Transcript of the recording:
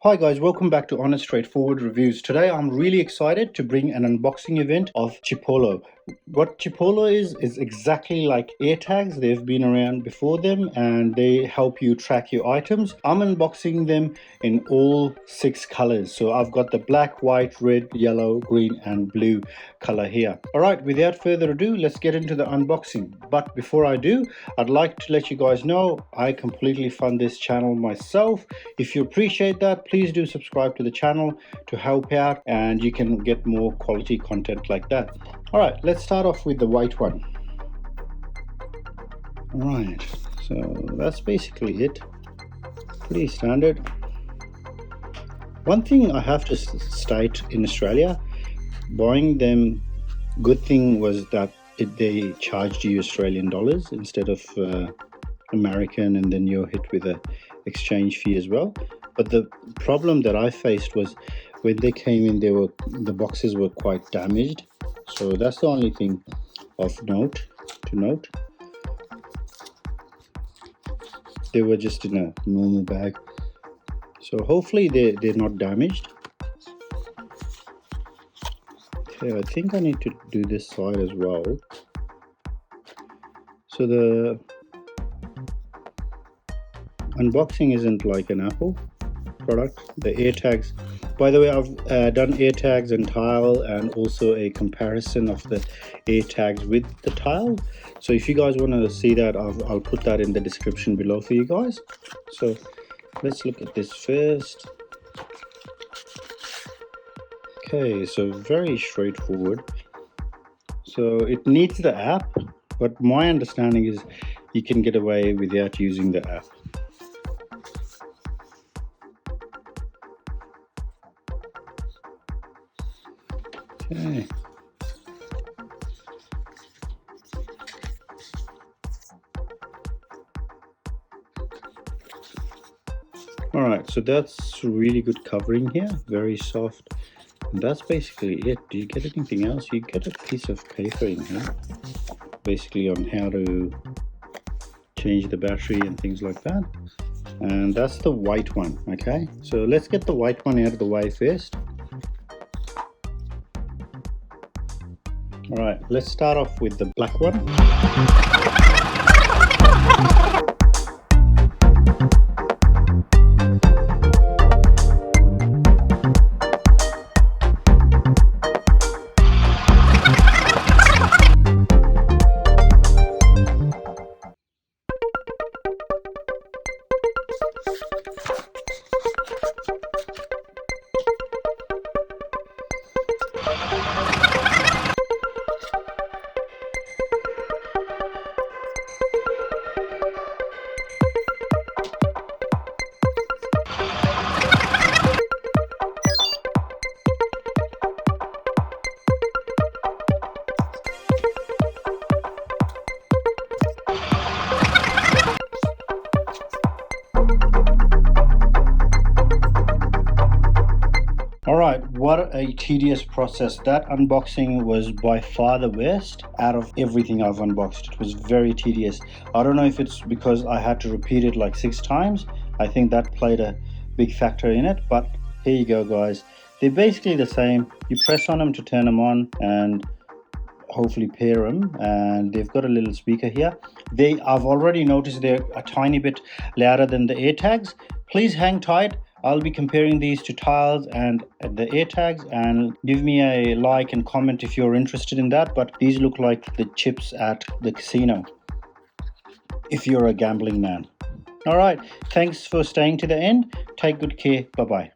Hi guys, welcome back to Honest Straightforward Reviews. Today I'm really excited to bring an unboxing event of Chipolo. What Chipolo is exactly like AirTags. They've been around before them and they help you track your items. I'm unboxing them in all 6 colors. So I've got the black, white, red, yellow, green and blue color here. Alright, without further ado, let's get into the unboxing. But before I do, I'd like to let you guys know I completely fund this channel myself. If you appreciate that, please do subscribe to the channel to help out and you can get more quality content like that. Alright, let's start off with the white one. Alright, so that's basically it. Pretty standard. One thing I have to state in Australia, buying them, good thing was that they charged you Australian dollars instead of American, and then you're hit with a exchange fee as well. But the problem that I faced was when they came in, the boxes were quite damaged. So that's the only thing of note to note. They were just in a normal bag, so hopefully they're not damaged. Okay, I think I need to do this side as well. So the unboxing isn't like an Apple product. The AirTags, by the way, I've done AirTags and tile and also a comparison of the AirTags with the tile. So if you guys want to see that, I'll put that in the description below for you guys. So let's look at this first. Okay, so very straightforward. So it needs the app, but my understanding is you can get away without using the app. Okay. Alright, so that's really good covering here, very soft. And that's basically it. Do you get anything else? You get a piece of paper in here, basically on how to change the battery and things like that. And that's the white one, okay? So let's get the white one out of the way first. Alright, let's start off with the black one. Alright, what a tedious process. That unboxing was by far the worst out of everything I've unboxed. It was very tedious. I don't know if it's because I had to repeat it like 6 times. I think that played a big factor in it, but here you go guys. They're basically the same. You press on them to turn them on and hopefully pair them, and they've got a little speaker here. I've already noticed they're a tiny bit louder than the AirTags. Please hang tight. I'll be comparing these to tiles and the AirTags, and give me a like and comment if you're interested in that. But these look like the chips at the casino if you're a gambling man. Alright, thanks for staying to the end. Take good care. Bye bye.